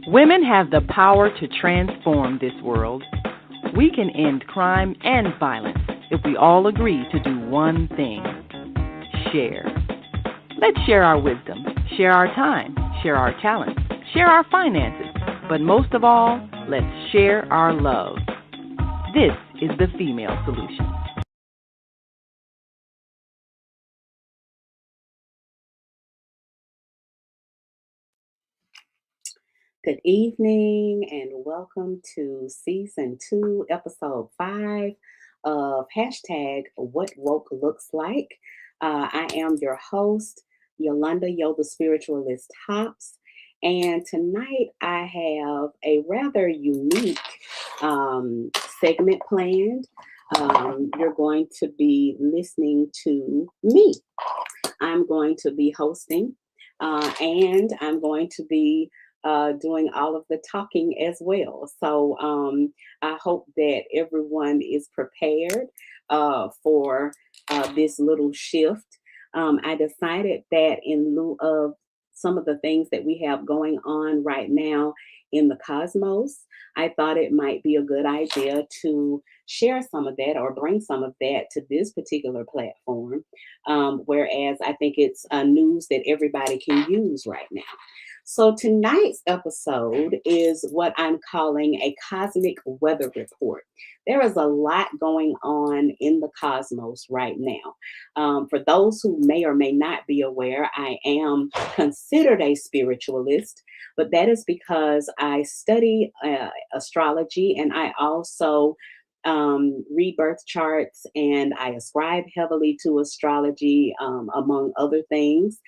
Women have the power to transform this world. We can end crime and violence if we all agree to do one thing: share. Let's share our wisdom, share our time, share our talents, share our finances, but most of all, let's share our love. This is the Female Solution. Good evening and welcome to season 2, episode 5 of hashtag What Woke Looks Like. I am your host, Yolanda Yoga Spiritualist Hops, and tonight I have a rather unique segment planned. You're going to be listening to me. I'm going to be hosting, and I'm going to be doing all of the talking as well. So I hope that everyone is prepared for this little shift. I decided that in lieu of some of the things that we have going on right now in the cosmos, I thought it might be a good idea to share some of that or bring some of that to this particular platform. Whereas I think it's news that everybody can use right now. So tonight's episode is what I'm calling a cosmic weather report. There is a lot going on in the cosmos right now. For those who may or may not be aware, I am considered a spiritualist, but that is because I study astrology, and I also read birth charts, and I ascribe heavily to astrology, among other things.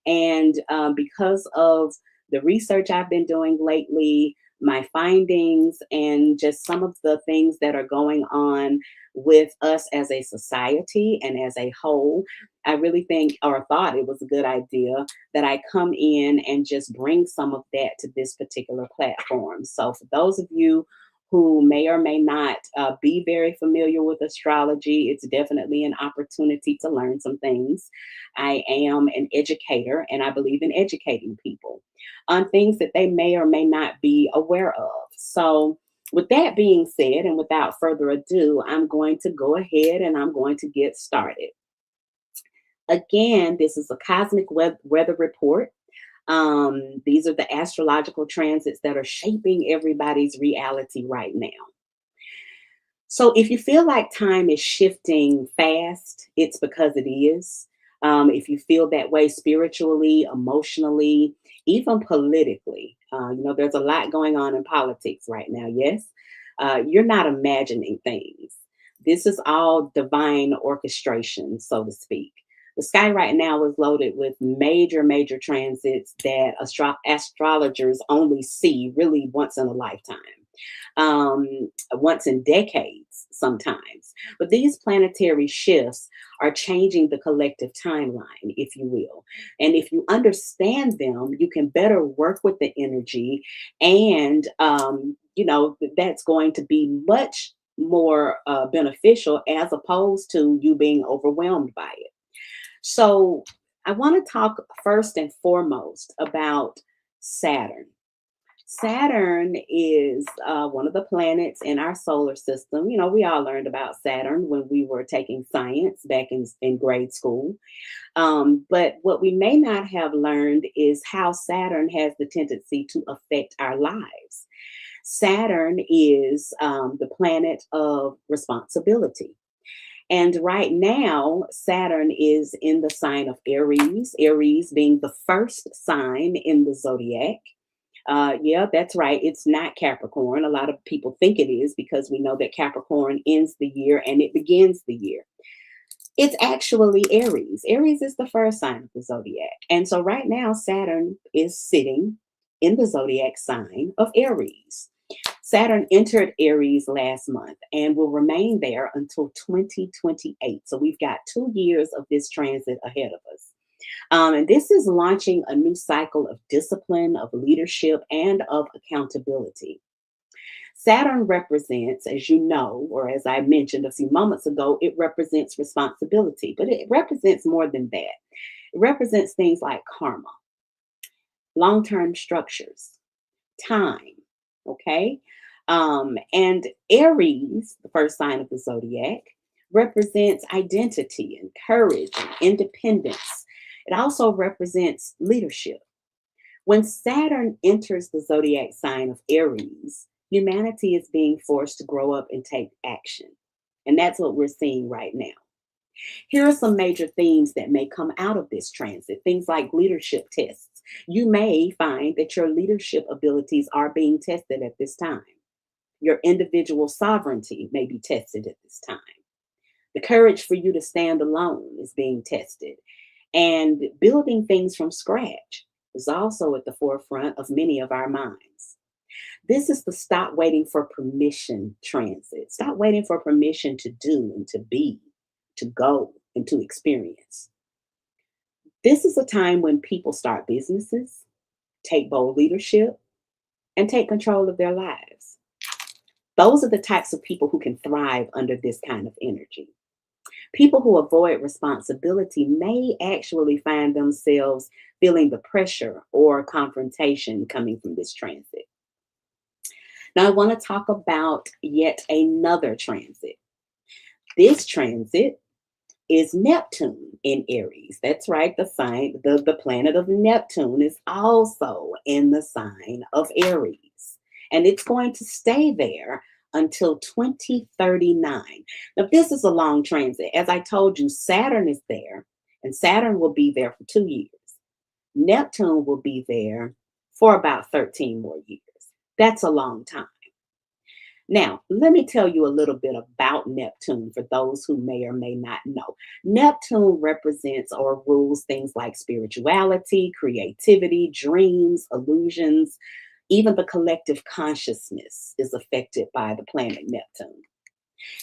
And because of the research I've been doing lately, my findings, and just some of the things that are going on with us as a society and as a whole, I really think or thought it was a good idea that I come in and just bring some of that to this particular platform. So for those of you who may or may not be very familiar with astrology, it's definitely an opportunity to learn some things. I am an educator, and I believe in educating people on things that they may or may not be aware of. So, with that being said, and without further ado, I'm going to go ahead and I'm going to get started. Again, this is a cosmic weather report. These are the astrological transits that are shaping everybody's reality right now. So if you feel like time is shifting fast, it's because it is. If you feel that way spiritually, emotionally, even politically, there's a lot going on in politics right now. Yes, you're not imagining things. This is all divine orchestration, so to speak. The sky right now is loaded with major, major transits that astrologers only see really once in a lifetime, once in decades sometimes. But these planetary shifts are changing the collective timeline, if you will. And if you understand them, you can better work with the energy. And, that's going to be much more beneficial as opposed to you being overwhelmed by it. So I want to talk first and foremost about Saturn. Saturn is one of the planets in our solar system. We all learned about Saturn when we were taking science back in grade school. But what we may not have learned is how Saturn has the tendency to affect our lives. Saturn is the planet of responsibility. And right now, Saturn is in the sign of Aries, Aries being the first sign in the zodiac. Yeah, that's right. It's not Capricorn. A lot of people think it is because we know that Capricorn ends the year and it begins the year. It's actually Aries. Aries is the first sign of the zodiac. And so right now, Saturn is sitting in the zodiac sign of Aries. Saturn entered Aries last month and will remain there until 2028. So we've got 2 years of this transit ahead of us. And this is launching a new cycle of discipline, of leadership, and of accountability. Saturn represents, as you know, or as I mentioned a few moments ago, it represents responsibility, but it represents more than that. It represents things like karma. long-term structures, time. Okay. And Aries, the first sign of the zodiac, represents identity and courage and independence. It also represents leadership. When Saturn enters the zodiac sign of Aries, humanity is being forced to grow up and take action. And that's what we're seeing right now. Here are some major themes that may come out of this transit. Things like leadership tests. You may find that your leadership abilities are being tested at this time. Your individual sovereignty may be tested at this time. The courage for you to stand alone is being tested. And building things from scratch is also at the forefront of many of our minds. This is the stop waiting for permission transit. Stop waiting for permission to do and to be, to go and to experience. This is a time when people start businesses, take bold leadership, and take control of their lives. Those are the types of people who can thrive under this kind of energy. People who avoid responsibility may actually find themselves feeling the pressure or confrontation coming from this transit. Now, I want to talk about yet another transit. This transit is Neptune in Aries. That's right, the planet of Neptune is also in the sign of Aries. And it's going to stay there until 2039. Now, this is a long transit. As I told you, Saturn is there, and Saturn will be there for 2 years. Neptune will be there for about 13 more years. That's a long time. Now, let me tell you a little bit about Neptune for those who may or may not know. Neptune represents or rules things like spirituality, creativity, dreams, illusions. Even the collective consciousness is affected by the planet Neptune.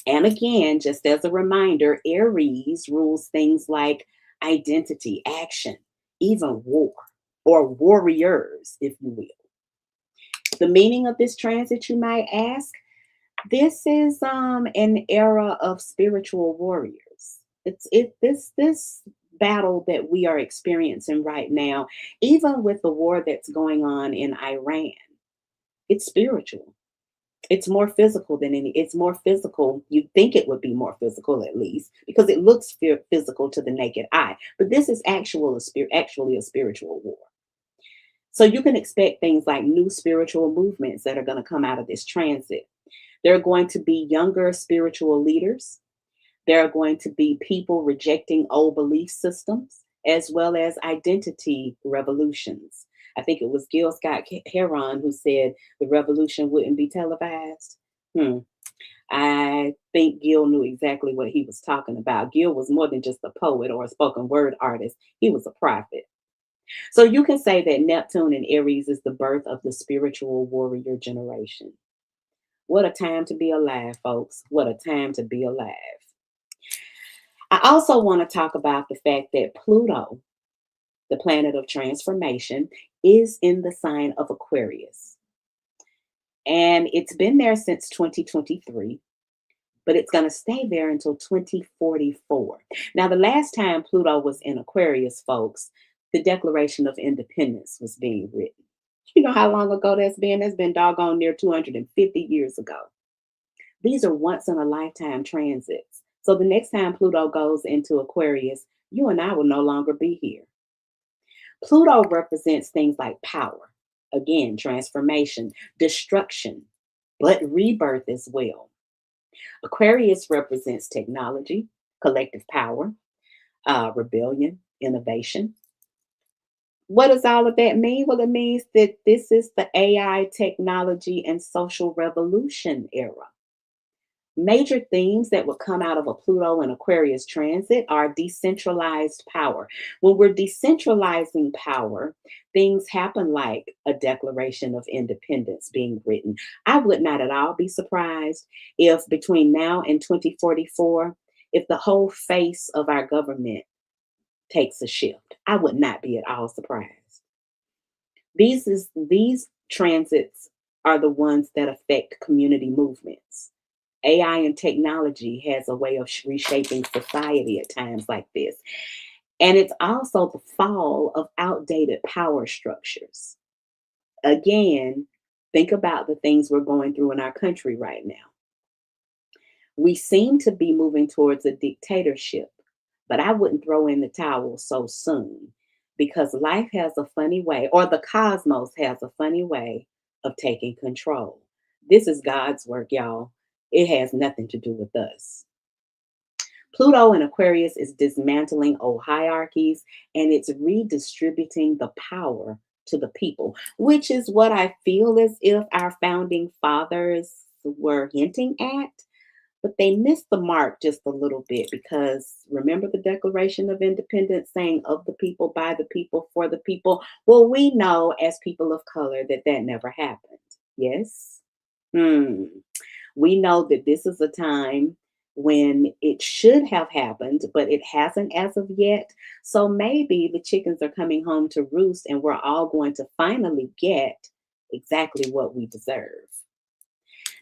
And again, just as a reminder, Aries rules things like identity, action, even war, or warriors, if you will. The meaning of this transit, you might ask, this is an era of spiritual warriors. This battle that we are experiencing right now, even with the war that's going on in Iran, it's spiritual. It's more physical than any. It's more physical. You'd think it would be more physical, at least, because it looks physical to the naked eye. But this is actually a spiritual war. So you can expect things like new spiritual movements that are going to come out of this transit. There are going to be younger spiritual leaders. There are going to be people rejecting old belief systems, as well as identity revolutions. I think it was Gil Scott Heron who said the revolution wouldn't be televised. I think Gil knew exactly what he was talking about. Gil was more than just a poet or a spoken word artist. He was a prophet. So you can say that Neptune in Aries is the birth of the spiritual warrior generation. What a time to be alive, folks. What a time to be alive. I also want to talk about the fact that Pluto, the planet of transformation, is in the sign of Aquarius. And it's been there since 2023, but it's going to stay there until 2044. Now, the last time Pluto was in Aquarius, folks, the Declaration of Independence was being written. You know how long ago that's been? That's been doggone near 250 years ago. These are once in a lifetime transits. So the next time Pluto goes into Aquarius, you and I will no longer be here. Pluto represents things like power, again, transformation, destruction, but rebirth as well. Aquarius represents technology, collective power, rebellion, innovation. What does all of that mean? Well, it means that this is the AI technology and social revolution era. Major themes that would come out of a Pluto and Aquarius transit are decentralized power. When we're decentralizing power, things happen like a Declaration of Independence being written. I would not at all be surprised if between now and 2044, if the whole face of our government takes a shift. I would not be at all surprised. These transits are the ones that affect community movements. AI and technology has a way of reshaping society at times like this. And it's also the fall of outdated power structures. Again, think about the things we're going through in our country right now. We seem to be moving towards a dictatorship, but I wouldn't throw in the towel so soon because life has a funny way, or the cosmos has a funny way of taking control. This is God's work, y'all. It has nothing to do with us. Pluto in Aquarius is dismantling old hierarchies and it's redistributing the power to the people, which is what I feel as if our founding fathers were hinting at. But they missed the mark just a little bit because remember the Declaration of Independence saying, of the people, by the people, for the people? Well, we know as people of color that that never happened. Yes? Hmm. We know that this is a time when it should have happened, but it hasn't as of yet. So maybe the chickens are coming home to roost and we're all going to finally get exactly what we deserve.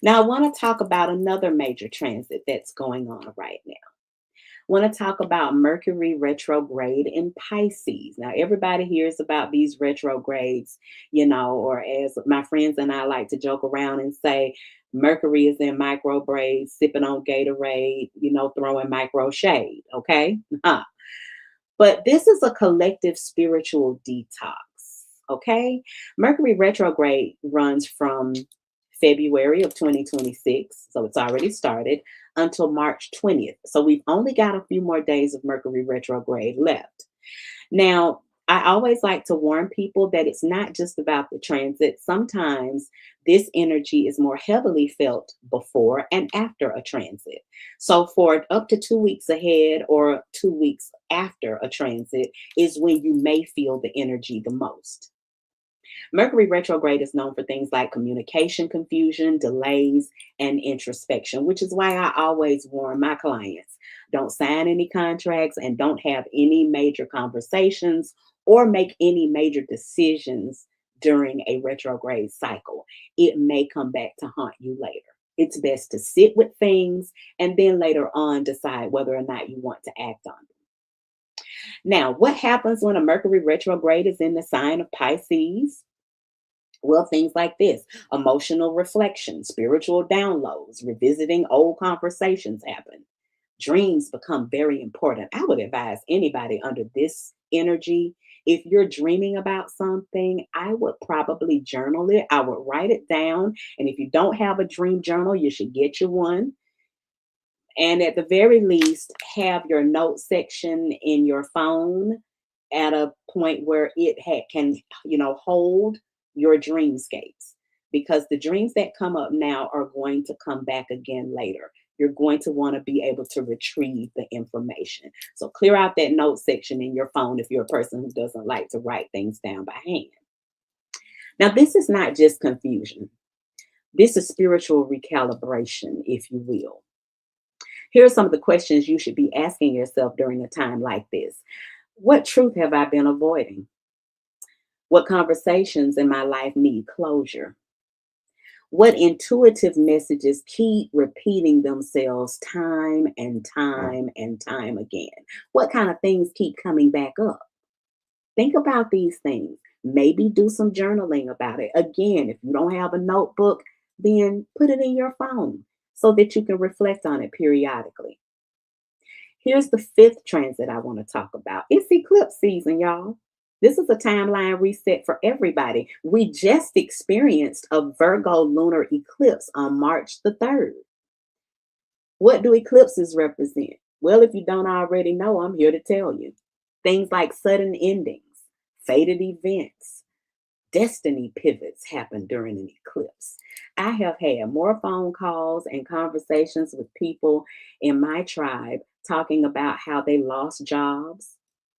Now, I want to talk about another major transit that's going on right now. I want to talk about Mercury retrograde in Pisces. Now, everybody hears about these retrogrades, or as my friends and I like to joke around and say, Mercury is in microbraids, sipping on Gatorade, throwing micro shade. Okay. But this is a collective spiritual detox. Okay. Mercury retrograde runs from February of 2026, so it's already started, until March 20th. So we've only got a few more days of Mercury retrograde left. Now, I always like to warn people that it's not just about the transit. Sometimes this energy is more heavily felt before and after a transit. So, for up to 2 weeks ahead or 2 weeks after a transit is when you may feel the energy the most. Mercury retrograde is known for things like communication confusion, delays, and introspection, which is why I always warn my clients don't sign any contracts and don't have any major conversations or make any major decisions during a retrograde cycle. It may come back to haunt you later. It's best to sit with things and then later on decide whether or not you want to act on them. Now, what happens when a Mercury retrograde is in the sign of Pisces? Well, things like this: emotional reflection, spiritual downloads, revisiting old conversations happen. Dreams become very important. I would advise anybody under this energy, if you're dreaming about something, I would probably journal it. I would write it down. And if you don't have a dream journal, you should get you one. And at the very least, have your note section in your phone at a point where it can, hold your dreamscapes. Because the dreams that come up now are going to come back again later. You're going to want to be able to retrieve the information. So clear out that note section in your phone if you're a person who doesn't like to write things down by hand. Now, this is not just confusion. This is spiritual recalibration, if you will. Here are some of the questions you should be asking yourself during a time like this. What truth have I been avoiding? What conversations in my life need closure? What intuitive messages keep repeating themselves time and time and time again? What kind of things keep coming back up? Think about these things. Maybe do some journaling about it. Again, if you don't have a notebook, then put it in your phone so that you can reflect on it periodically. Here's the fifth transit I want to talk about. It's eclipse season, y'all. This is a timeline reset for everybody. We just experienced a Virgo lunar eclipse on March the 3rd. What do eclipses represent? Well, if you don't already know, I'm here to tell you. Things like sudden endings, fated events, destiny pivots happen during an eclipse. I have had more phone calls and conversations with people in my tribe talking about how they lost jobs.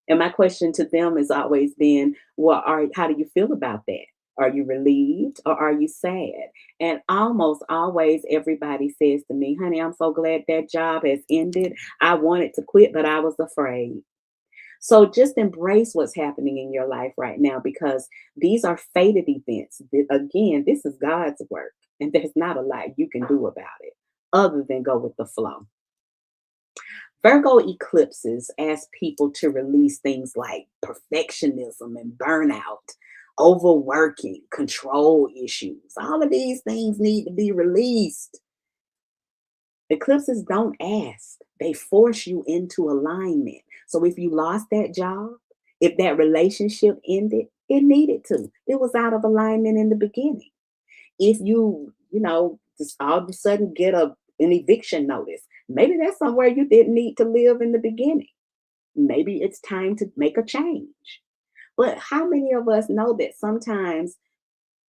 And my question to them has always been, well, how do you feel about that? Are you relieved or are you sad? And almost always everybody says to me, honey, I'm so glad that job has ended. I wanted to quit, but I was afraid. So just embrace what's happening in your life right now because these are fated events. Again, this is God's work, and there's not a lot you can do about it other than go with the flow. Virgo eclipses ask people to release things like perfectionism and burnout, overworking, control issues. All of these things need to be released. Eclipses don't ask, they force you into alignment. So if you lost that job, if that relationship ended, it needed to. It was out of alignment in the beginning. If just all of a sudden get an eviction notice, maybe that's somewhere you didn't need to live in the beginning. Maybe it's time to make a change. But how many of us know that sometimes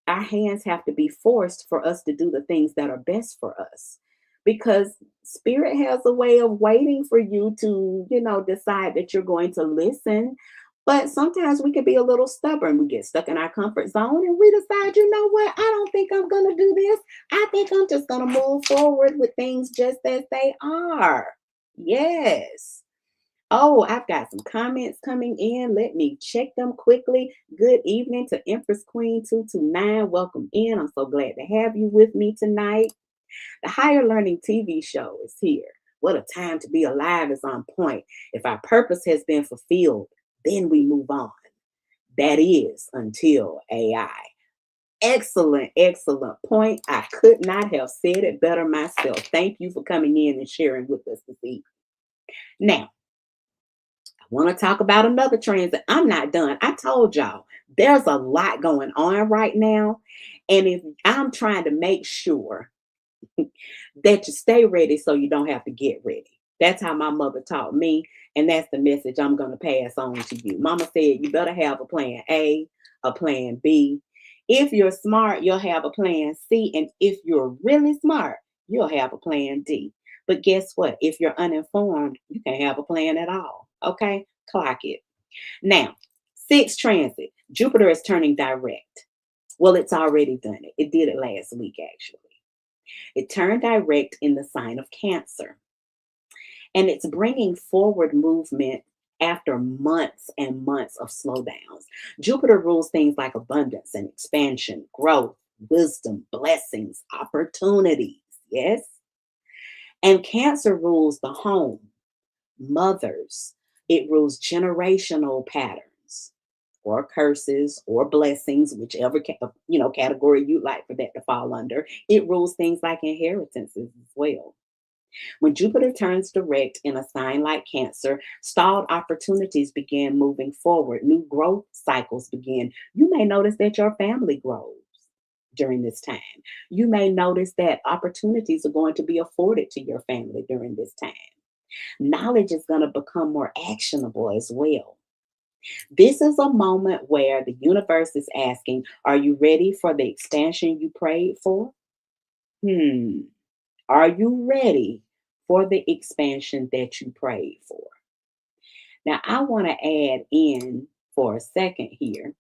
our hands have to be forced for us to do the things that are best for us? Because spirit has a way of waiting for you to, decide that you're going to listen. But sometimes we can be a little stubborn. We get stuck in our comfort zone and we decide, you know what? I don't think I'm going to do this. I think I'm just going to move forward with things just as they are. Yes. Oh, I've got some comments coming in. Let me check them quickly. Good evening to Empress Queen 229. Welcome in. I'm so glad to have you with me tonight. The Higher Learning TV show is here. What a time to be alive is on point. If our purpose has been fulfilled, then we move on. That is until AI. Excellent, excellent point. I could not have said it better myself. Thank you for coming in and sharing with us this evening. Now, I want to talk about another transit. I'm not done. I told y'all there's a lot going on right now. And if I'm trying to make sure that you stay ready so you don't have to get ready. That's how my mother taught me. And that's the message I'm going to pass on to you. Mama said you better have a plan A, a plan B. If you're smart, you'll have a plan C. And if you're really smart, you'll have a plan D. But guess what? If you're uninformed, you can't have a plan at all. Okay? Clock it. Now, sixth transit. Jupiter is turning direct. Well, it's already done it. It did it last week, actually. It turned direct in the sign of Cancer. And it's bringing forward movement after months and months of slowdowns. Jupiter rules things like abundance and expansion, growth, wisdom, blessings, opportunities. Yes? And Cancer rules the home, mothers. It rules generational patterns or curses or blessings, whichever category you'd like for that to fall under. It rules things like inheritances as well. When Jupiter turns direct in a sign like Cancer, stalled opportunities begin moving forward. New growth cycles begin. You may notice that your family grows during this time. You may notice that opportunities are going to be afforded to your family during this time. Knowledge is going to become more actionable as well. This is a moment where the universe is asking, are you ready for the expansion you prayed for? Are you ready for the expansion that you prayed for? Now, I want to add in for a second here.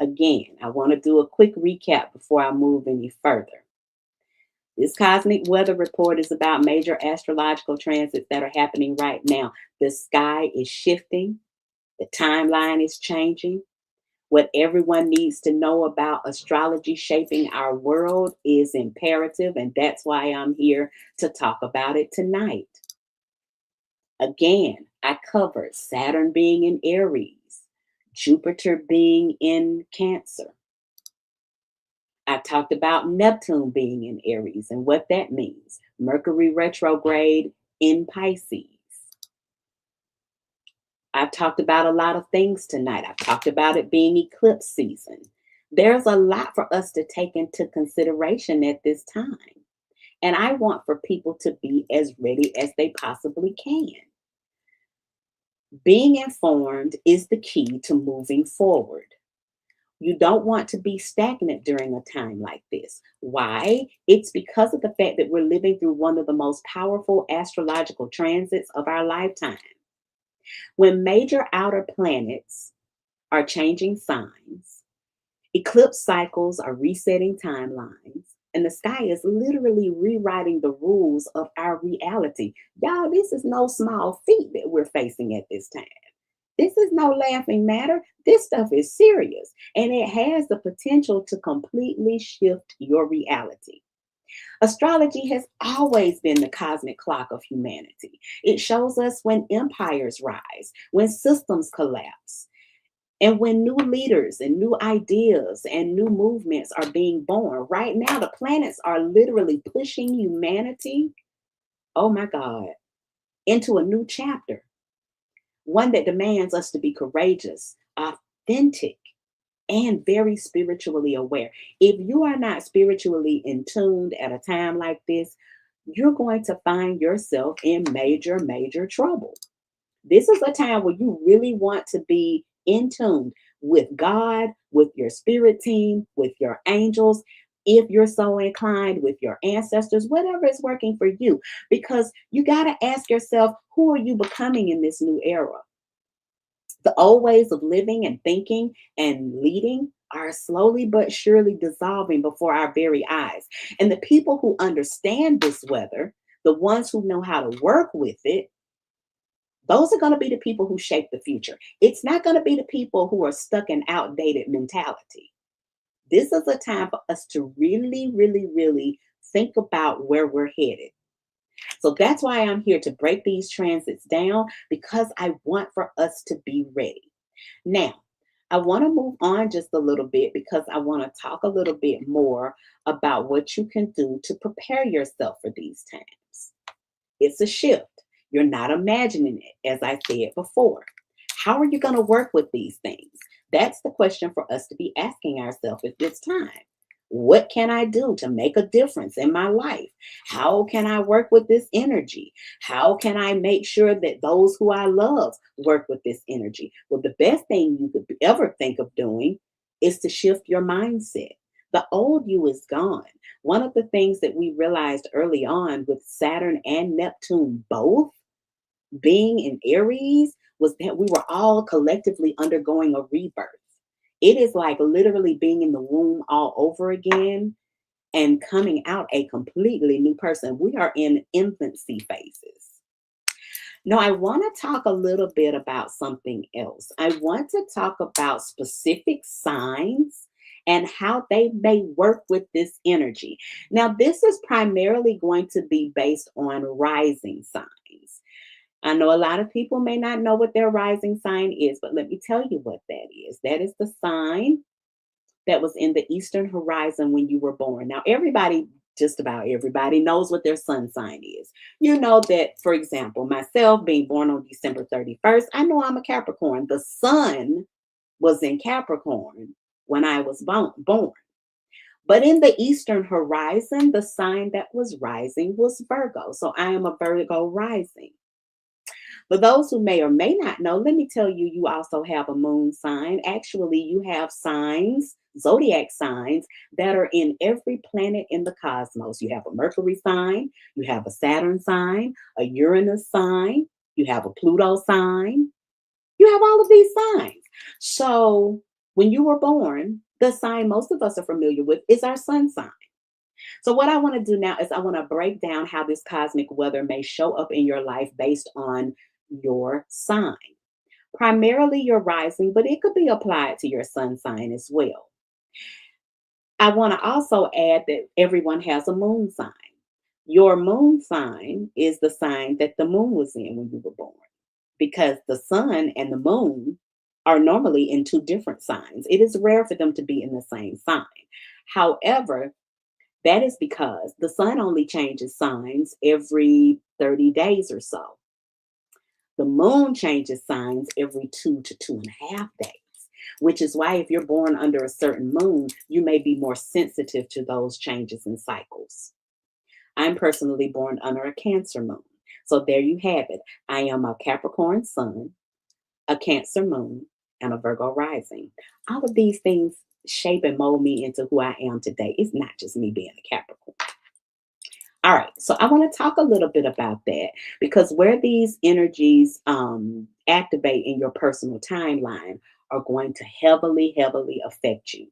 Again, I want to do a quick recap before I move any further. This cosmic weather report is about major astrological transits that are happening right now. The sky is shifting. The timeline is changing. What everyone needs to know about astrology shaping our world is imperative, and that's why I'm here to talk about it tonight. Again, I covered Saturn being in Aries, Jupiter being in Cancer. I talked about Neptune being in Aries and what that means. Mercury retrograde in Pisces. I've talked about a lot of things tonight. I've talked about it being eclipse season. There's a lot for us to take into consideration at this time. And I want for people to be as ready as they possibly can. Being informed is the key to moving forward. You don't want to be stagnant during a time like this. Why? It's because of the fact that we're living through one of the most powerful astrological transits of our lifetime. When major outer planets are changing signs, eclipse cycles are resetting timelines, and the sky is literally rewriting the rules of our reality. Y'all, this is no small feat that we're facing at this time. This is no laughing matter. This stuff is serious, and it has the potential to completely shift your reality. Astrology has always been the cosmic clock of humanity. It shows us when empires rise, when systems collapse, and when new leaders and new ideas and new movements are being born. Right now, the planets are literally pushing humanity, oh my God, into a new chapter, one that demands us to be courageous, authentic, and very spiritually aware. If you are not spiritually in tuned at a time like this, you're going to find yourself in major, major trouble. This is a time where you really want to be in tune with God, with your spirit team, with your angels, if you're so inclined, with your ancestors, whatever is working for you. Because you got to ask yourself, who are you becoming in this new era? The old ways of living and thinking and leading are slowly but surely dissolving before our very eyes. And the people who understand this weather, the ones who know how to work with it, those are going to be the people who shape the future. It's not going to be the people who are stuck in outdated mentality. This is a time for us to really, really, really think about where we're headed. So that's why I'm here to break these transits down, because I want for us to be ready. Now, I want to move on just a little bit because I want to talk a little bit more about what you can do to prepare yourself for these times. It's a shift. You're not imagining it, as I said before. How are you going to work with these things? That's the question for us to be asking ourselves at this time. What can I do to make a difference in my life? How can I work with this energy? How can I make sure that those who I love work with this energy? Well, the best thing you could ever think of doing is to shift your mindset. The old you is gone. One of the things that we realized early on with Saturn and Neptune both being in Aries was that we were all collectively undergoing a rebirth. It is like literally being in the womb all over again and coming out a completely new person. We are in infancy phases. Now, I want to talk a little bit about something else. I want to talk about specific signs and how they may work with this energy. Now, this is primarily going to be based on rising signs. I know a lot of people may not know what their rising sign is, but let me tell you what that is. That is the sign that was in the eastern horizon when you were born. Now, everybody, just about everybody, knows what their sun sign is. You know that, for example, myself being born on December 31st, I know I'm a Capricorn. The sun was in Capricorn when I was born. But in the eastern horizon, the sign that was rising was Virgo. So I am a Virgo rising. For those who may or may not know, let me tell you, you also have a moon sign. Actually, you have signs, zodiac signs, that are in every planet in the cosmos. You have a Mercury sign, you have a Saturn sign, a Uranus sign, you have a Pluto sign. You have all of these signs. So when you were born, the sign most of us are familiar with is our sun sign. So, what I want to do now is I want to break down how this cosmic weather may show up in your life based on your sign. Primarily your rising, but it could be applied to your sun sign as well. I want to also add that everyone has a moon sign. Your moon sign is the sign that the moon was in when you were born, because the sun and the moon are normally in two different signs. It is rare for them to be in the same sign. However, that is because the sun only changes signs every 30 days or so. The moon changes signs every 2 to 2.5 days, which is why if you're born under a certain moon, you may be more sensitive to those changes in cycles. I'm personally born under a Cancer moon. So there you have it. I am a Capricorn sun, a Cancer moon, and a Virgo rising. All of these things shape and mold me into who I am today. It's not just me being a Capricorn. All right, so I want to talk a little bit about that, because where these energies activate in your personal timeline are going to heavily, heavily affect you.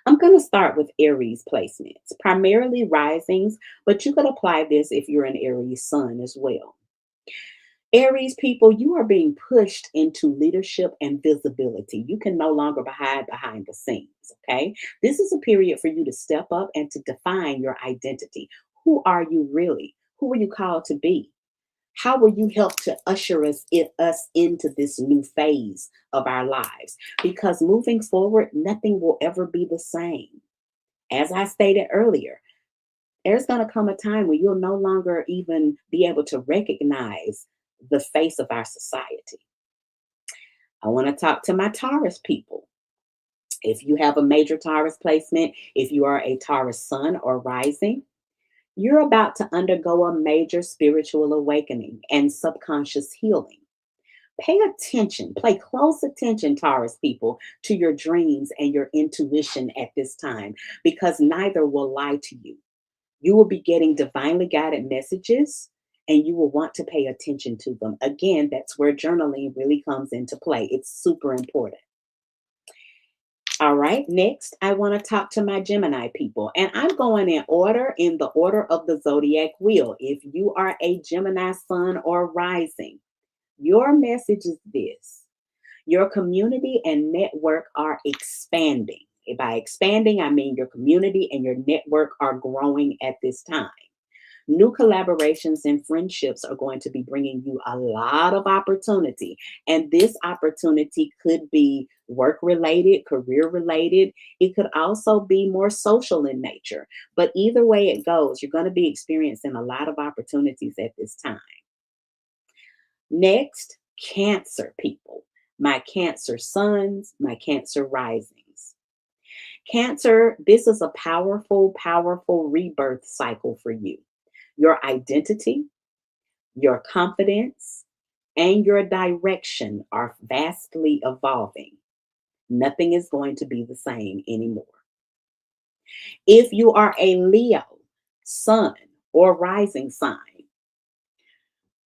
I'm going to start with Aries placements, primarily risings, but you could apply this if you're an Aries sun as well. Aries people, you are being pushed into leadership and visibility. You can no longer hide behind the scenes, okay? This is a period for you to step up and to define your identity. Who are you really? Who are you called to be? How will you help to usher us into this new phase of our lives? Because moving forward, nothing will ever be the same. As I stated earlier, there's going to come a time when you'll no longer even be able to recognize the face of our society. I want to talk to my Taurus people. If you have a major Taurus placement, if you are a Taurus sun or rising, you're about to undergo a major spiritual awakening and subconscious healing. Pay attention, pay close attention, Taurus people, to your dreams and your intuition at this time, because neither will lie to you. You will be getting divinely guided messages and you will want to pay attention to them. Again, that's where journaling really comes into play. It's super important. All right, next, I want to talk to my Gemini people, and I'm going in the order of the zodiac wheel. If you are a Gemini sun or rising, your message is this: your community and network are expanding. By expanding, I mean your community and your network are growing at this time. New collaborations and friendships are going to be bringing you a lot of opportunity. And this opportunity could be work related, career related. It could also be more social in nature. But either way it goes, you're going to be experiencing a lot of opportunities at this time. Next, Cancer people, my Cancer suns, my Cancer risings. Cancer, this is a powerful, powerful rebirth cycle for you. Your identity, your confidence, and your direction are vastly evolving. Nothing is going to be the same anymore. If you are a Leo, sun, or rising sign,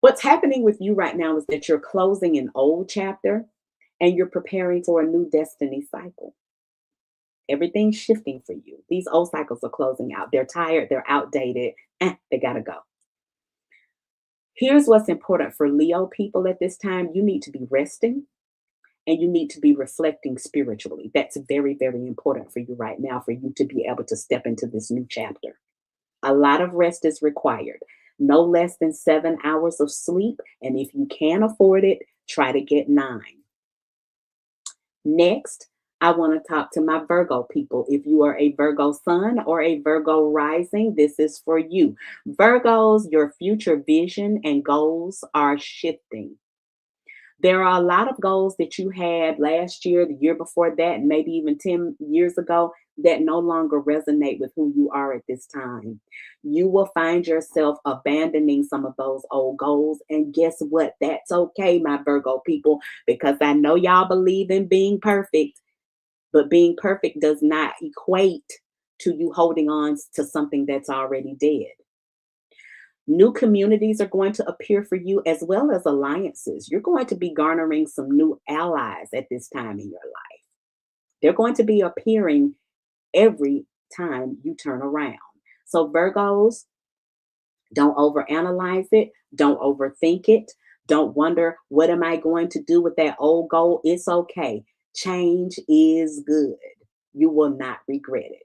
what's happening with you right now is that you're closing an old chapter and you're preparing for a new destiny cycle. Everything's shifting for you. These old cycles are closing out. They're tired, they're outdated, they gotta go. Here's what's important for Leo people at this time. You need to be resting and you need to be reflecting spiritually. That's very, very important for you right now, for you to be able to step into this new chapter. A lot of rest is required. No less than 7 hours of sleep. And if you can afford it, try to get 9. Next, I want to talk to my Virgo people. If you are a Virgo sun or a Virgo rising, this is for you. Virgos, your future vision and goals are shifting. There are a lot of goals that you had last year, the year before that, and maybe even 10 years ago that no longer resonate with who you are at this time. You will find yourself abandoning some of those old goals. And guess what? That's okay, my Virgo people, because I know y'all believe in being perfect, but being perfect does not equate to you holding on to something that's already dead. New communities are going to appear for you as well as alliances. You're going to be garnering some new allies at this time in your life. They're going to be appearing every time you turn around. So, Virgos, don't overanalyze it, don't overthink it, don't wonder, what am I going to do with that old goal? It's okay. Change is good. You will not regret it.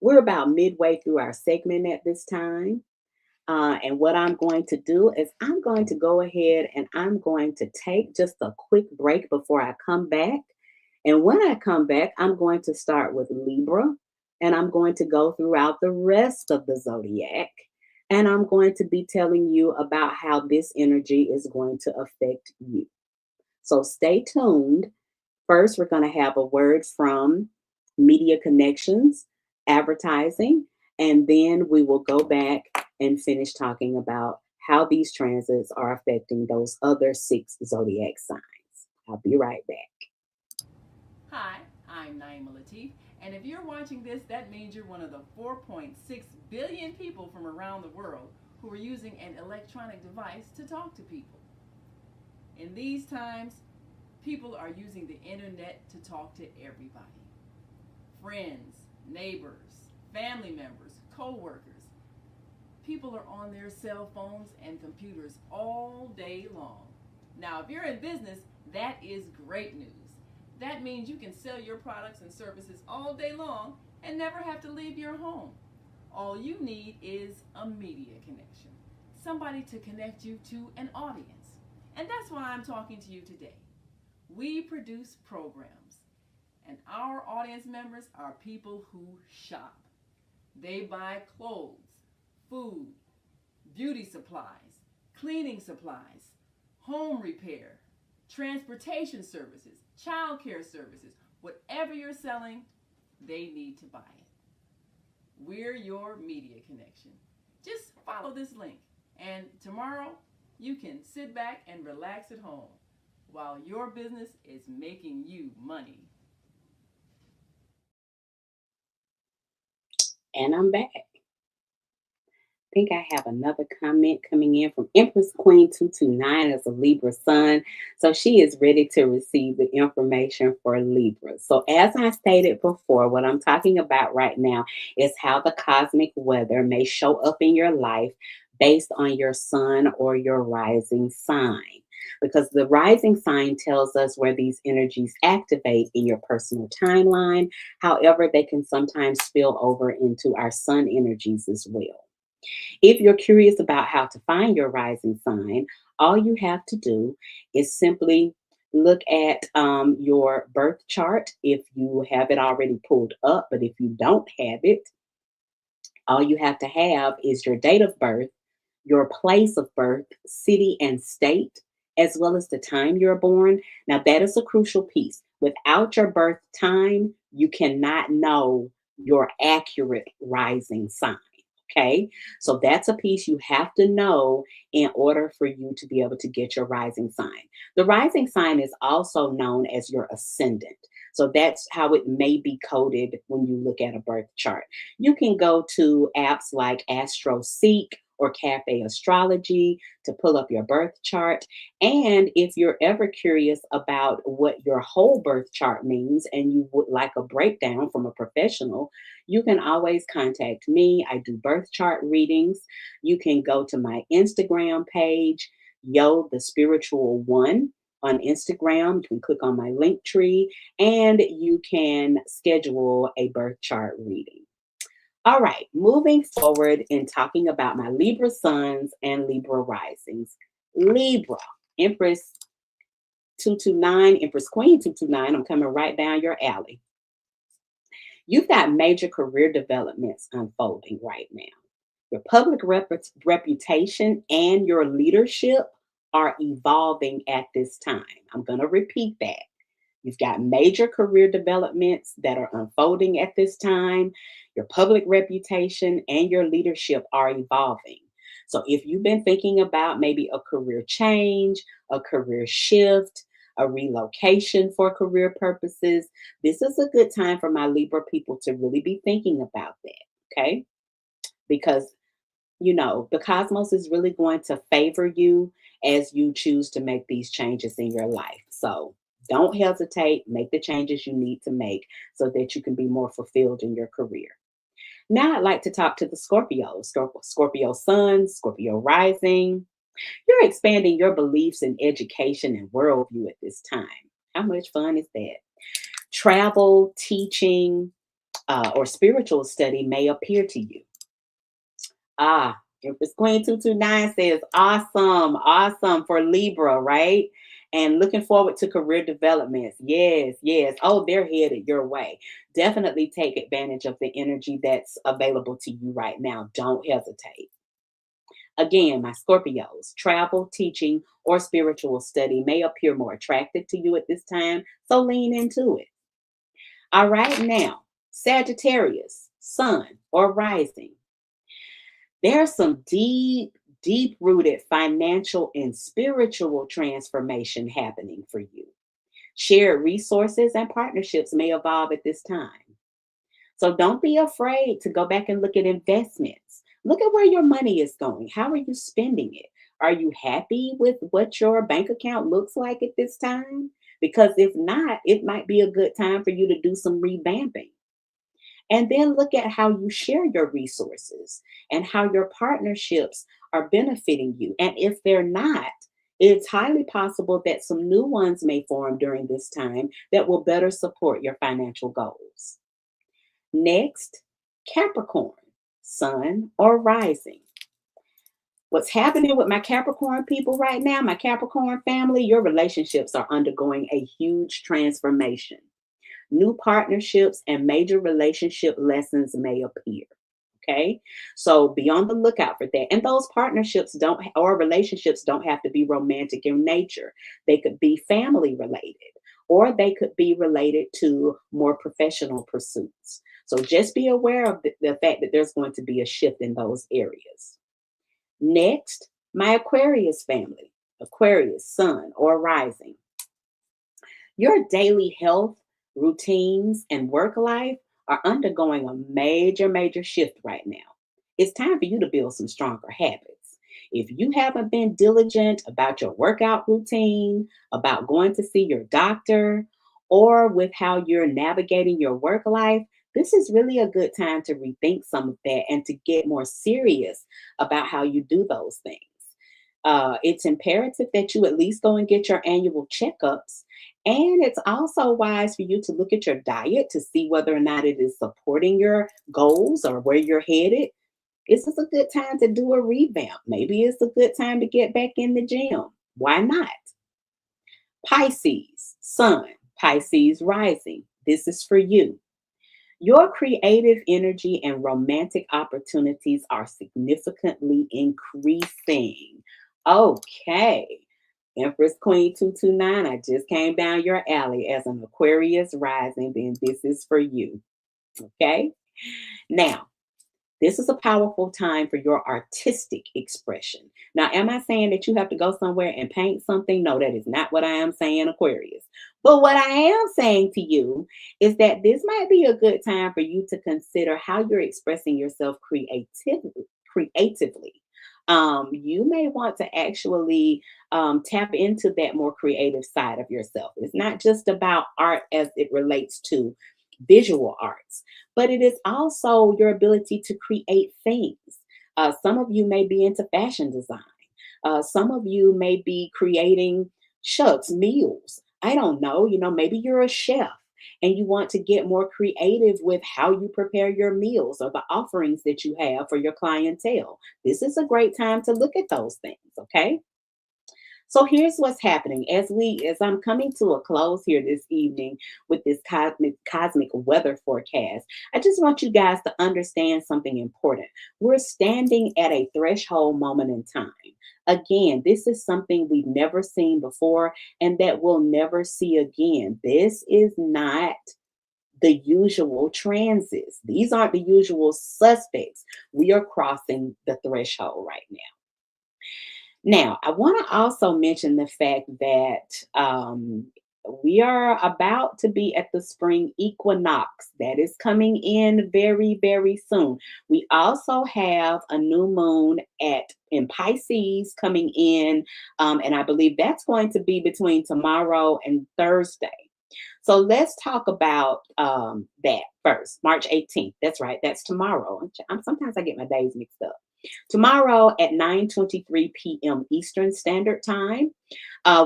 We're about midway through our segment at this time. And what I'm going to do is I'm going to go ahead and I'm going to take just a quick break before I come back. And when I come back, I'm going to start with Libra and I'm going to go throughout the rest of the zodiac. And I'm going to be telling you about how this energy is going to affect you. So stay tuned. First, we're going to have a word from Media Connections, advertising, and then we will go back and finish talking about how these transits are affecting those other 6 zodiac signs. I'll be right back. Hi, I'm Naima Latif, and if you're watching this, that means you're one of the 4.6 billion people from around the world who are using an electronic device to talk to people. In these times, people are using the internet to talk to everybody. Friends, neighbors, family members, co-workers. people are on their cell phones and computers all day long. Now, if you're in business, that is great news. That means you can sell your products and services all day long and never have to leave your home. All you need is a media connection, somebody to connect you to an audience. And that's why I'm talking to you today. We produce programs, and our audience members are people who shop. They buy clothes, food, beauty supplies, cleaning supplies, home repair, transportation services, child care services. Whatever you're selling, they need to buy it. We're your media connection. Just follow this link, and tomorrow you can sit back and relax at home while your business is making you money. And I'm back. I think I have another comment coming in from Empress Queen 229 as a Libra sun. So she is ready to receive the information for Libra. So as I stated before, what I'm talking about right now is how the cosmic weather may show up in your life based on your sun or your rising sign. Because the rising sign tells us where these energies activate in your personal timeline. However, they can sometimes spill over into our sun energies as well. If you're curious about how to find your rising sign, all you have to do is simply look at your birth chart if you have it already pulled up. But if you don't have it, all you have to have is your date of birth, your place of birth, city and state, as well as the time you're born. Now, that is a crucial piece. Without your birth time, you cannot know your accurate rising sign. Okay, so that's a piece you have to know in order for you to be able to get your rising sign. The rising sign is also known as your ascendant. So that's how it may be coded when you look at a birth chart. You can go to apps like AstroSeek or Cafe Astrology to pull up your birth chart. And if you're ever curious about what your whole birth chart means and you would like a breakdown from a professional, you can always contact me. I do birth chart readings. You can go to my Instagram page, Yo the Spiritual One on Instagram. You can click on my link tree and you can schedule a birth chart reading. All right, moving forward in talking about my Libra suns and Libra risings. Libra, Empress 229, Empress Queen 229, I'm coming right down your alley. You've got major career developments unfolding right now. Your public reputation and your leadership are evolving at this time. I'm going to repeat that. You've got major career developments that are unfolding at this time. Your public reputation and your leadership are evolving. So if you've been thinking about maybe a career change, a career shift, a relocation for career purposes, this is a good time for my Libra people to really be thinking about that. Okay. Because the cosmos is really going to favor you as you choose to make these changes in your life. So don't hesitate, make the changes you need to make so that you can be more fulfilled in your career. Now I'd like to talk to the Scorpios, Scorpio sun, Scorpio rising. You're expanding your beliefs in education and worldview at this time. How much fun is that? Travel, teaching, or spiritual study may appear to you. Empress Queen 229 says, awesome, awesome for Libra, right? And looking forward to career developments. Yes, yes. Oh, they're headed your way. Definitely take advantage of the energy that's available to you right now. Don't hesitate. Again, my Scorpios, travel, teaching, or spiritual study may appear more attractive to you at this time, so lean into it. All right, now, Sagittarius, sun or rising. There's some deep rooted financial and spiritual transformation happening for you. Shared resources and partnerships may evolve at this time. So don't be afraid to go back and look at investments. Look at where your money is going. How are you spending it? Are you happy with what your bank account looks like at this time? Because if not, it might be a good time for you to do some revamping. And then look at how you share your resources and how your partnerships are benefiting you. And if they're not, it's highly possible that some new ones may form during this time that will better support your financial goals. Next, Capricorn, sun or rising. What's happening with my Capricorn people right now, my Capricorn family, your relationships are undergoing a huge transformation. New partnerships and major relationship lessons may appear. Okay. So be on the lookout for that. And those partnerships don't, or relationships don't have to be romantic in nature. They could be family related, or they could be related to more professional pursuits. So just be aware of the fact that there's going to be a shift in those areas. Next, my Aquarius family, Aquarius, sun or rising. Your daily health, routines, and work life are undergoing a major, major shift right now. It's time for you to build some stronger habits. If you haven't been diligent about your workout routine, about going to see your doctor, or with how you're navigating your work life, this is really a good time to rethink some of that and to get more serious about how you do those things. It's imperative that you at least go and get your annual checkups. And it's also wise for you to look at your diet to see whether or not it is supporting your goals or where you're headed. This is a good time to do a revamp. Maybe it's a good time to get back in the gym. Why not? Pisces, sun, Pisces rising. This is for you. Your creative energy and romantic opportunities are significantly increasing. Okay. Empress Queen 229, I just came down your alley as an Aquarius rising, then this is for you. Okay. Now, this is a powerful time for your artistic expression. Now, am I saying that you have to go somewhere and paint something? No, that is not what I am saying, Aquarius. But what I am saying to you is that this might be a good time for you to consider how you're expressing yourself creatively. You may want to actually tap into that more creative side of yourself. It's not just about art as it relates to visual arts, but it is also your ability to create things. Some of you may be into fashion design. Some of you may be creating meals. I don't know. Maybe you're a chef and you want to get more creative with how you prepare your meals or the offerings that you have for your clientele. This is a great time to look at those things. Okay. So here's what's happening as I'm coming to a close here this evening with this cosmic weather forecast. I just want you guys to understand something important. We're standing at a threshold moment in time. Again, this is something we've never seen before and that we'll never see again. This is not the usual transits. These aren't the usual suspects. We are crossing the threshold right now. Now, I want to also mention the fact that we are about to be at the spring equinox that is coming in very, very soon. We also have a new moon in Pisces coming in, and I believe that's going to be between tomorrow and Thursday. So let's talk about that first, March 18th. That's right, that's tomorrow. Sometimes I get my days mixed up. Tomorrow at 9:23 p.m. Eastern Standard Time,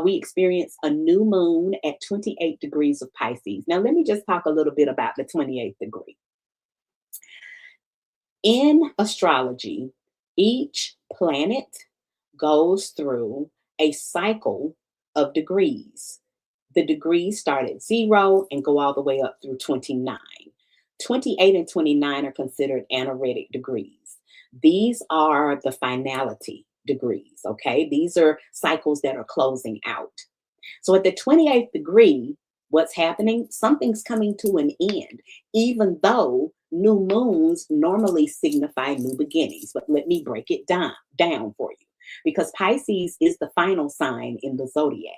we experience a new moon at 28 degrees of Pisces. Now, let me just talk a little bit about the 28th degree. In astrology, each planet goes through a cycle of degrees. The degrees start at 0 and go all the way up through 29. 28 and 29 are considered anaretic degrees. These are the finality degrees, okay? These are cycles that are closing out. So at the 28th degree, what's happening? Something's coming to an end, even though new moons normally signify new beginnings. But let me break it down for you, because Pisces is the final sign in the zodiac.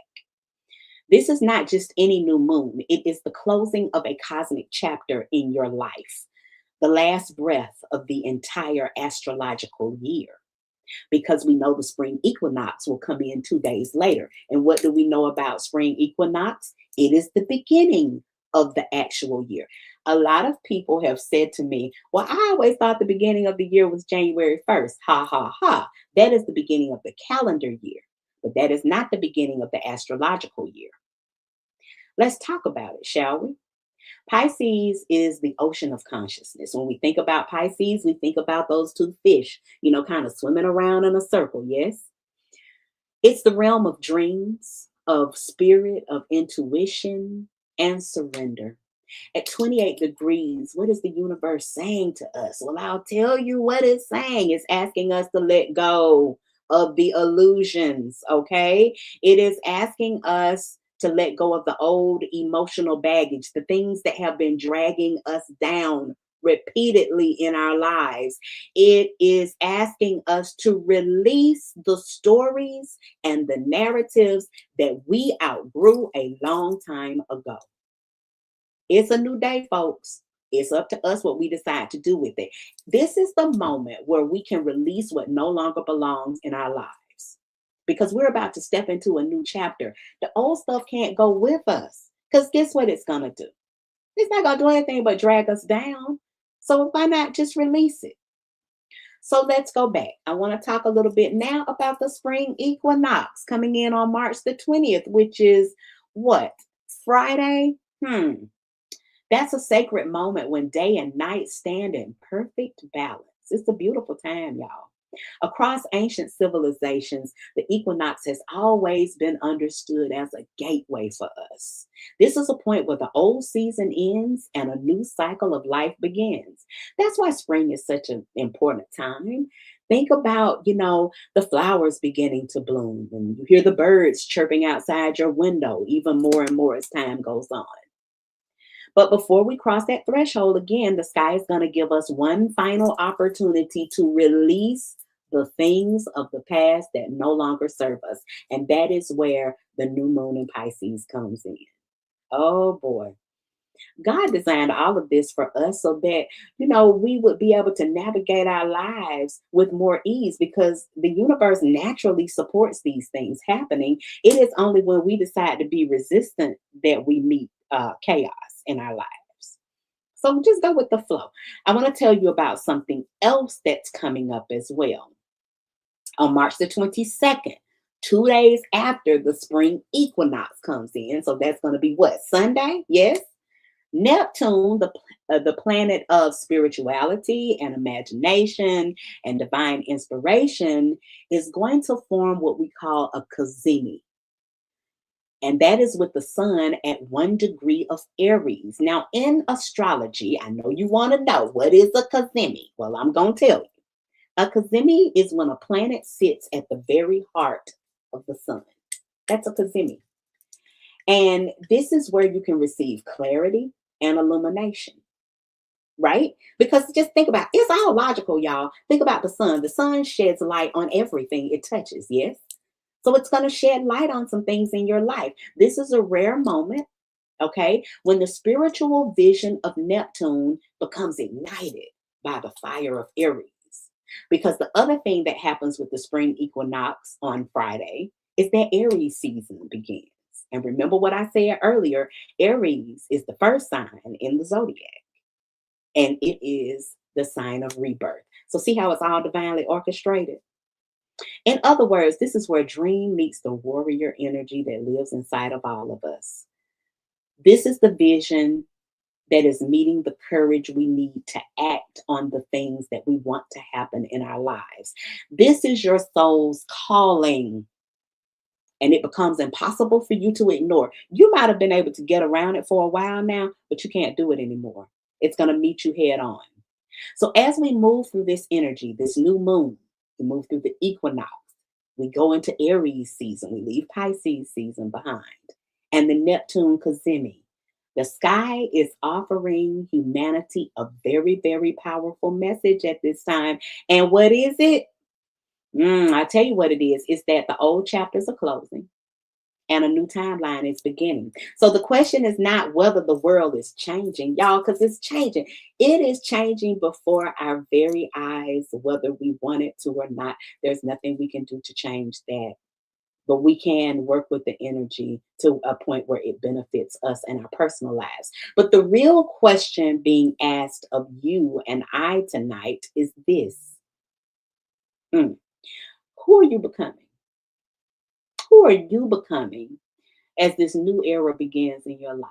This is not just any new moon. It is the closing of a cosmic chapter in your life, the last breath of the entire astrological year, because we know the spring equinox will come in 2 days later. And what do we know about spring equinox? It is the beginning of the actual year. A lot of people have said to me, well, I always thought the beginning of the year was January 1st. Ha ha ha. That is the beginning of the calendar year, but that is not the beginning of the astrological year. Let's talk about it, shall we? Pisces is the ocean of consciousness. When we think about Pisces, we think about those two fish, kind of swimming around in a circle. Yes. It's the realm of dreams, of spirit, of intuition, and surrender. At 28 degrees, what is the universe saying to us? Well, I'll tell you what it's saying. It's asking us to let go of the illusions, okay? It is asking us to let go of the old emotional baggage, the things that have been dragging us down repeatedly in our lives. It is asking us to release the stories and the narratives that we outgrew a long time ago. It's a new day, folks. It's up to us what we decide to do with it. This is the moment where we can release what no longer belongs in our lives because we're about to step into a new chapter. The old stuff can't go with us because guess what it's going to do? It's not going to do anything but drag us down. So why not just release it? So let's go back. I want to talk a little bit now about the spring equinox coming in on March the 20th, which is what? Friday? That's a sacred moment when day and night stand in perfect balance. It's a beautiful time, y'all. Across ancient civilizations, the equinox has always been understood as a gateway for us. This is a point where the old season ends and a new cycle of life begins. That's why spring is such an important time. Think about, the flowers beginning to bloom and you hear the birds chirping outside your window even more and more as time goes on. But before we cross that threshold again, the sky is going to give us one final opportunity to release the things of the past that no longer serve us. And that is where the new moon in Pisces comes in. Oh boy. God designed all of this for us so that, we would be able to navigate our lives with more ease because the universe naturally supports these things happening. It is only when we decide to be resistant that we meet chaos in our lives. So just go with the flow. I want to tell you about something else that's coming up as well. On March the 22nd, 2 days after the spring equinox comes in. So that's going to be what? Sunday? Yes. Neptune, the planet of spirituality and imagination and divine inspiration, is going to form what we call a cazimi. And that is with the sun at 1 degree of Aries. Now, in astrology, I know you want to know what is a cazimi. Well, I'm going to tell you. A cazimi is when a planet sits at the very heart of the sun. That's a cazimi. And this is where you can receive clarity and illumination, right? Because just think about it's all logical, y'all. Think about the sun. The sun sheds light on everything it touches, yes? So it's going to shed light on some things in your life. This is a rare moment, okay, when the spiritual vision of Neptune becomes ignited by the fire of Aries. Because the other thing that happens with the spring equinox on Friday is that Aries season begins. And remember what I said earlier, Aries is the first sign in the zodiac, and it is the sign of rebirth. So see how it's all divinely orchestrated? In other words, this is where dream meets the warrior energy that lives inside of all of us. This is the vision that is meeting the courage we need to act on the things that we want to happen in our lives. This is your soul's calling. And it becomes impossible for you to ignore. You might have been able to get around it for a while now, but you can't do it anymore. It's going to meet you head on. So as we move through this energy, this new moon, we move through the equinox, we go into Aries season, we leave Pisces season behind, and the Neptune cazimi. The sky is offering humanity a very, very powerful message at this time. And what is it? I tell you what it is. It's that the old chapters are closing and a new timeline is beginning. So the question is not whether the world is changing, y'all, because it's changing. It is changing before our very eyes, whether we want it to or not. There's nothing we can do to change that. but we can work with the energy to a point where it benefits us and our personal lives. But the real question being asked of you and I tonight is this. Mm, who are you becoming? Who are you becoming as this new era begins in your life?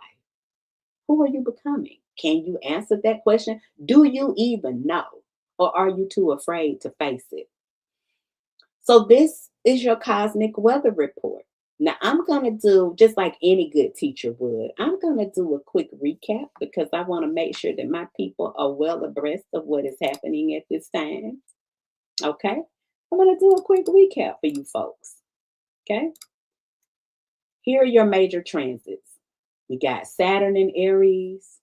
Who are you becoming? Can you answer that question? Do you even know? Or are you too afraid to face it? So, this is your cosmic weather report. Now, I'm going to do just like any good teacher would. I'm going to do a quick recap because I want to make sure that my people are well abreast of what is happening at this time. Okay? I'm going to do a quick recap for you folks. Okay? Here are your major transits. We got Saturn in Aries.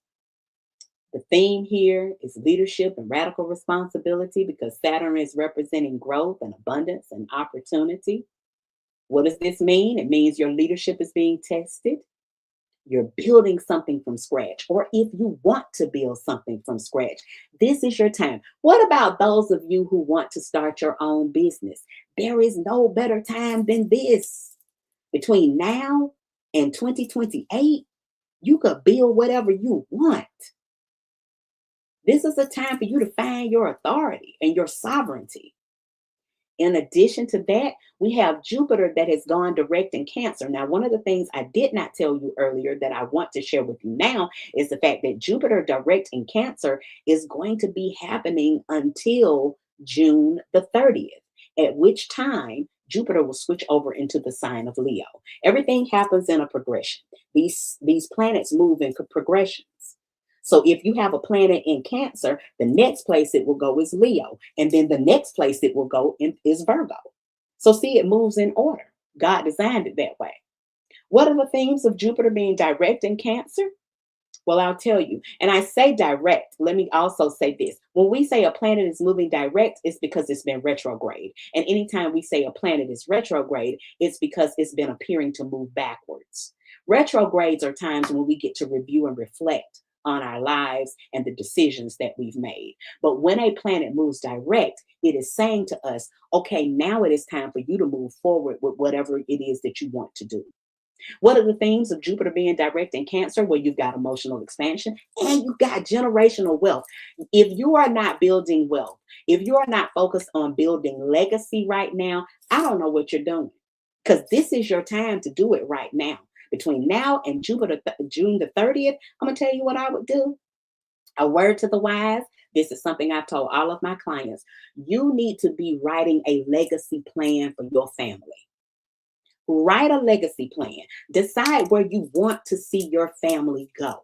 The theme here is leadership and radical responsibility because Saturn is representing growth and abundance and opportunity. What does this mean? It means your leadership is being tested. You're building something from scratch, or if you want to build something from scratch, this is your time. What about those of you who want to start your own business? There is no better time than this. Between now and 2028, you could build whatever you want. This is a time for you to find your authority and your sovereignty. In addition to that, we have Jupiter that has gone direct in Cancer. Now, one of the things I did not tell you earlier that I want to share with you now is the fact that Jupiter direct in Cancer is going to be happening until June the 30th, at which time Jupiter will switch over into the sign of Leo. Everything happens in a progression. These planets move in progressions. So if you have a planet in Cancer, the next place it will go is Leo. And then the next place it will go is Virgo. So see, it moves in order. God designed it that way. What are the themes of Jupiter being direct in Cancer? Well, I'll tell you. And I say direct. Let me also say this. When we say a planet is moving direct, it's because it's been retrograde. And anytime we say a planet is retrograde, it's because it's been appearing to move backwards. Retrogrades are times when we get to review and reflect on our lives and the decisions that we've made. But when a planet moves direct, it is saying to us, okay, now it is time for you to move forward with whatever it is that you want to do. What are the themes of Jupiter being direct in Cancer? Well, you've got emotional expansion and you've got generational wealth. If you are not building wealth, if you are not focused on building legacy right now, I don't know what you're doing, because this is your time to do it right now. Between now and June the 30th, I'm going to tell you what I would do. A word to the wise. This is something I've told all of my clients. You need to be writing a legacy plan for your family. Write a legacy plan. Decide where you want to see your family go.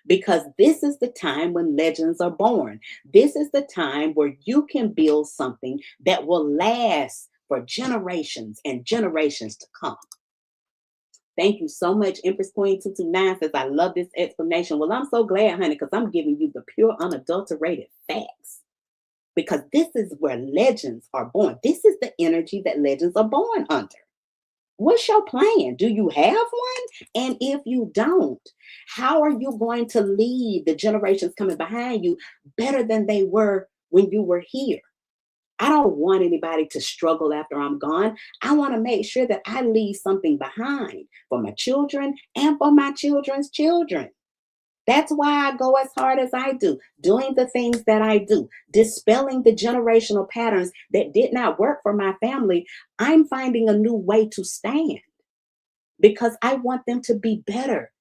Because this is the time when legends are born. This is the time where you can build something that will last for generations and generations to come. Thank you so much. Empress Queen 229 says, I love this explanation. Well, I'm so glad, honey, because I'm giving you the pure, unadulterated facts. Because this is where legends are born. This is the energy that legends are born under. What's your plan? Do you have one? And if you don't, how are you going to lead the generations coming behind you better than they were when you were here? I don't want anybody to struggle after I'm gone. I want to make sure that I leave something behind for my children and for my children's children. That's why I go as hard as I do, doing the things that I do, dispelling the generational patterns that did not work for my family. I'm finding a new way to stand because I want them to be better.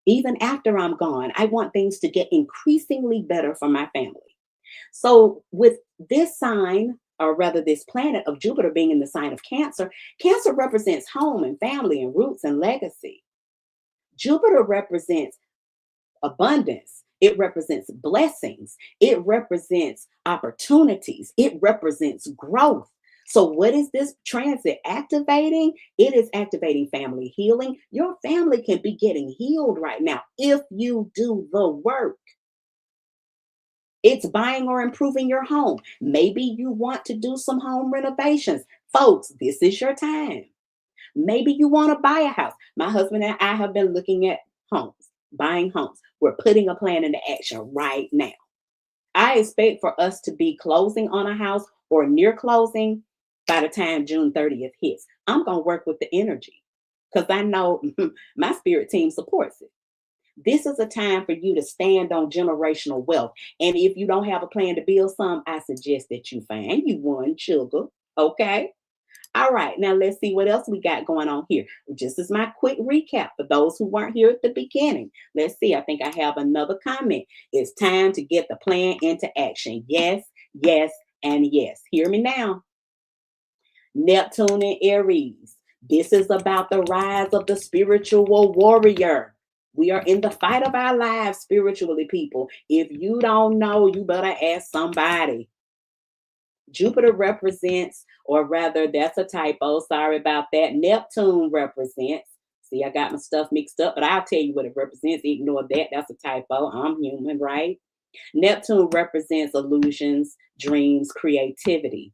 Even after I'm gone, I want things to get increasingly better for my family. So with this sign, or rather this planet of Jupiter being in the sign of Cancer, Cancer represents home and family and roots and legacy. Jupiter represents abundance. It represents blessings. It represents opportunities. It represents growth. So what is this transit activating? It is activating family healing. Your family can be getting healed right now if you do the work. It's buying or improving your home. Maybe you want to do some home renovations. Folks, this is your time. Maybe you want to buy a house. My husband and I have been looking at homes, buying homes. We're putting a plan into action right now. I expect for us to be closing on a house or near closing by the time June 30th hits. I'm going to work with the energy because I know my spirit team supports it. This is a time for you to stand on generational wealth. And if you don't have a plan to build some, I suggest that you find you one, sugar. Okay. All right, now let's see what else we got going on here. Just as my quick recap for those who weren't here at the beginning. Let's see, I think I have another comment. It's time to get the plan into action. Yes, yes, and yes. Hear me now. Neptune and Aries. This is about the rise of the spiritual warrior. We are in the fight of our lives spiritually, people. If you don't know, you better ask somebody. Jupiter represents, or rather, that's a typo. Sorry about that. Neptune represents. See, I got my stuff mixed up, but I'll tell you what it represents. Ignore that. That's a typo. I'm human, right? Neptune represents illusions, dreams, creativity.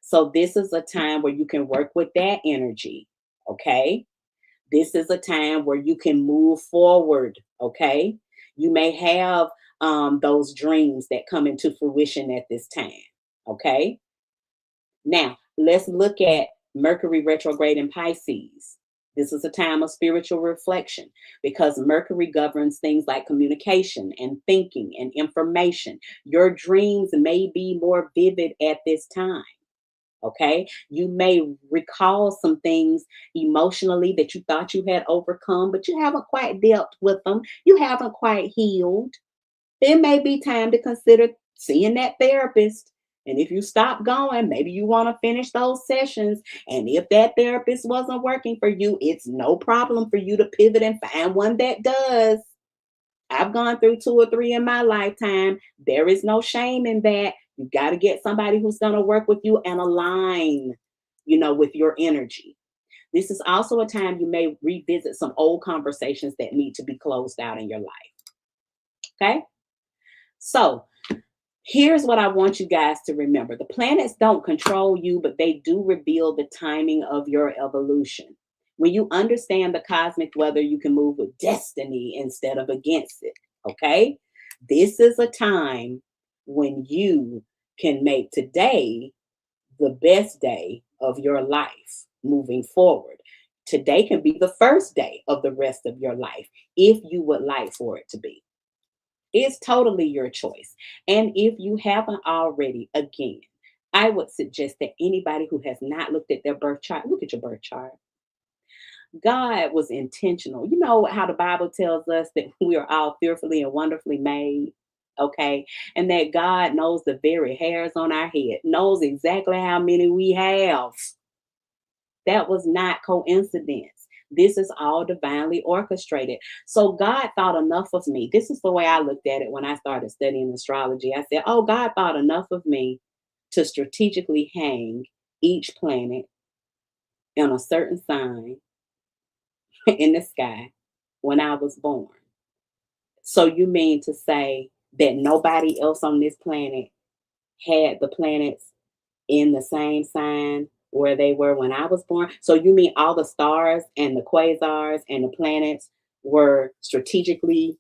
So, this is a time where you can work with that energy. Okay. This is a time where you can move forward. Okay. You may have those dreams that come into fruition at this time. Okay. Now, let's look at Mercury retrograde in Pisces. This is a time of spiritual reflection because Mercury governs things like communication and thinking and information. Your dreams may be more vivid at this time. Okay. You may recall some things emotionally that you thought you had overcome, but you haven't quite dealt with them. You haven't quite healed. It may be time to consider seeing that therapist. And if you stop going, maybe you want to finish those sessions. And if that therapist wasn't working for you, it's no problem for you to pivot and find one that does. I've gone through 2 or 3 in my lifetime. There is no shame in that. You got to get somebody who's going to work with you and align, with your energy. This is also a time you may revisit some old conversations that need to be closed out in your life. Okay? So, here's what I want you guys to remember. The planets don't control you, but they do reveal the timing of your evolution. When you understand the cosmic weather, you can move with destiny instead of against it. Okay? This is a time when you can make today the best day of your life moving forward. Today can be the first day of the rest of your life if you would like for it to be. It's totally your choice. And if you haven't already, again, I would suggest that anybody who has not looked at their birth chart, look at your birth chart. God was intentional. You know how the Bible tells us that we are all fearfully and wonderfully made, okay? And that God knows the very hairs on our head, knows exactly how many we have. That was not coincidence. This is all divinely orchestrated. So God thought enough of me. This is the way I looked at it when I started studying astrology. I said, oh, God thought enough of me to strategically hang each planet in a certain sign in the sky when I was born. So you mean to say that nobody else on this planet had the planets in the same sign where they were when I was born? So you mean all the stars and the quasars and the planets were strategically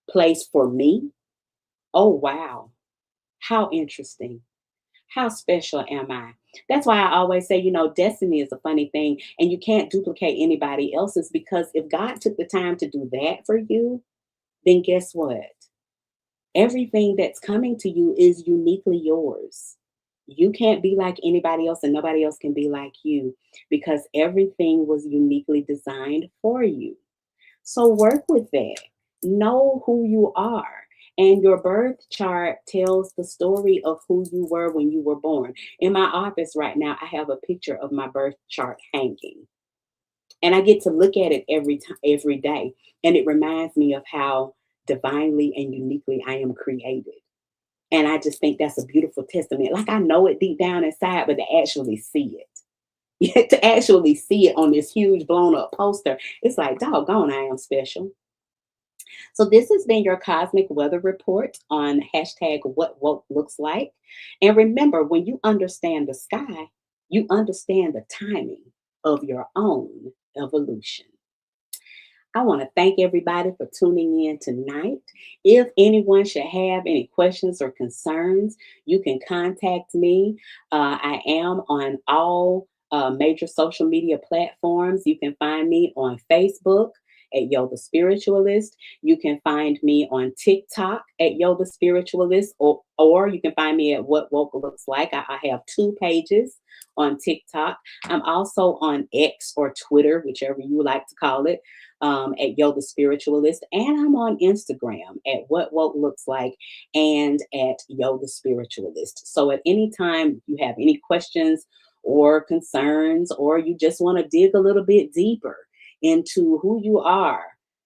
placed for me? Oh, wow. How interesting. How special am I? That's why I always say, destiny is a funny thing and you can't duplicate anybody else's, because if God took the time to do that for you, then guess what? Everything that's coming to you is uniquely yours. You can't be like anybody else and nobody else can be like you, because everything was uniquely designed for you. So work with that. Know who you are. And your birth chart tells the story of who you were when you were born. In my office right now, I have a picture of my birth chart hanging. And I get to look at it every day. And it reminds me of how divinely and uniquely I am created. And I just think that's a beautiful testament. Like, I know it deep down inside, but to actually see it, to actually see it on this huge blown up poster, it's like, doggone, I am special. So this has been your cosmic weather report on hashtag what woke looks like. And remember, when you understand the sky, you understand the timing of your own evolution. I want to thank everybody for tuning in tonight. If anyone should have any questions or concerns, you can contact me. I am on all major social media platforms. You can find me on Facebook at Yo the Spiritualist. You can find me on TikTok at Yo the Spiritualist, or you can find me at What Woke Looks Like. I have two pages on TikTok. I'm also on X or Twitter, whichever you like to call it, at Yo the Spiritualist. And I'm on Instagram at What Woke Looks Like and at Yo the Spiritualist. So at any time you have any questions or concerns, or you just want to dig a little bit deeper into who you are,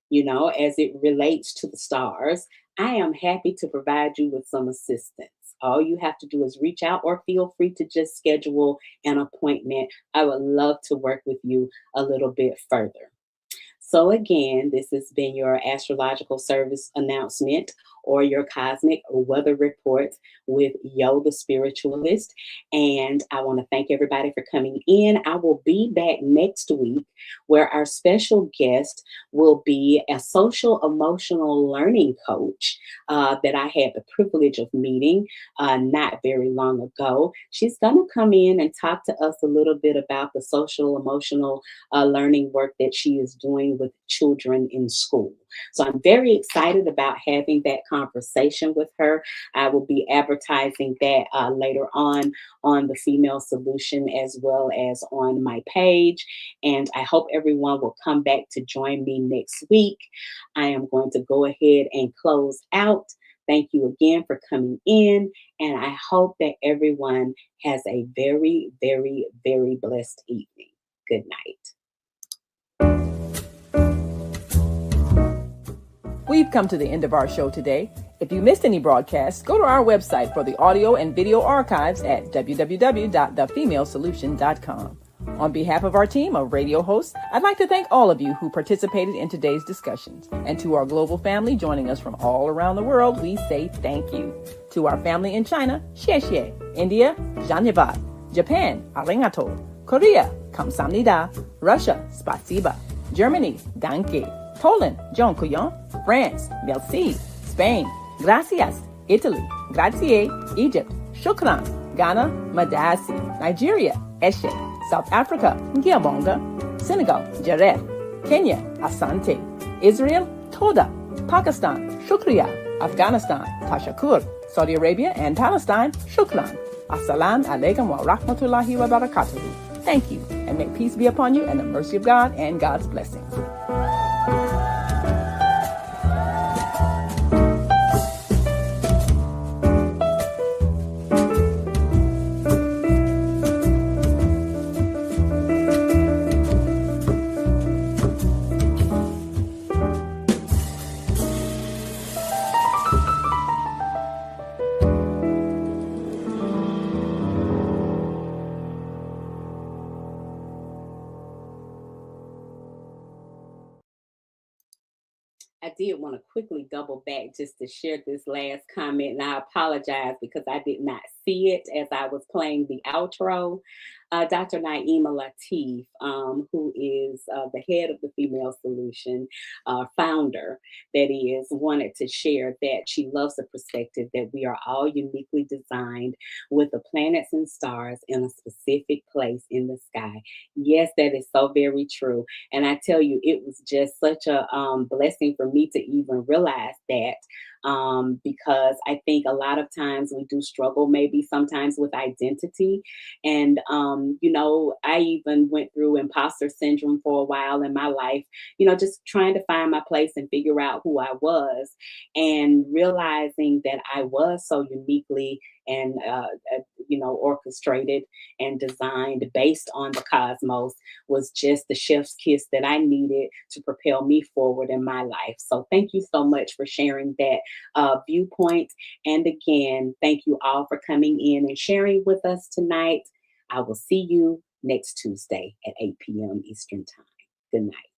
as it relates to the stars, I am happy to provide you with some assistance. All you have to do is reach out or feel free to just schedule an appointment. I would love to work with you a little bit further. So, again, this has been your astrological service announcement or your cosmic weather report with Yo the Spiritualist. And I want to thank everybody for coming in. I will be back next week where our special guest will be a social emotional learning coach that I had the privilege of meeting not very long ago. She's going to come in and talk to us a little bit about the social emotional learning work that she is doing with children in school. So I'm very excited about having that conversation with her. I will be advertising that later on the Female Solution as well as on my page. And I hope everyone will come back to join me next week. I am going to go ahead and close out. Thank you again for coming in. And I hope that everyone has a very, very, very blessed evening. Good night. We've come to the end of our show today. If you missed any broadcasts, go to our website for the audio and video archives at www.thefemalesolution.com. On behalf of our team of radio hosts, I'd like to thank all of you who participated in today's discussions. And to our global family joining us from all around the world, we say thank you. To our family in China, xie xie. India, zhanyavad. Japan, arigato. Korea, kamsamnida. Russia, spasiba. Germany, danke. Poland, dziękuję. France, merci. Spain, gracias. Italy, grazie. Egypt, shukran. Ghana, madasi. Nigeria, eshe. South Africa, ngiyabonga. Senegal, jaref. Kenya, asante. Israel, toda. Pakistan, shukriya. Afghanistan, tashakur. Saudi Arabia and Palestine, shukran. Assalamu alaikum wa rahmatullahi wa barakatuhu. Thank you, and may peace be upon you and the mercy of God and God's blessings. I did want to quickly double back just to share this last comment, and I apologize because I did not see it as I was playing the outro. Dr. Naima Latif, who is the head of the Female Solution, founder, that is, wanted to share that she loves the perspective that we are all uniquely designed with the planets and stars in a specific place in the sky. Yes, that is so very true. And I tell you, it was just such a blessing for me to even realize that. Because I think a lot of times we do struggle, maybe sometimes with identity. And, I even went through imposter syndrome for a while in my life, just trying to find my place and figure out who I was, and realizing that I was so uniquely and, orchestrated and designed based on the cosmos was just the chef's kiss that I needed to propel me forward in my life. So thank you so much for sharing that viewpoint. And again, thank you all for coming in and sharing with us tonight. I will see you next Tuesday at 8 p.m. Eastern Time. Good night.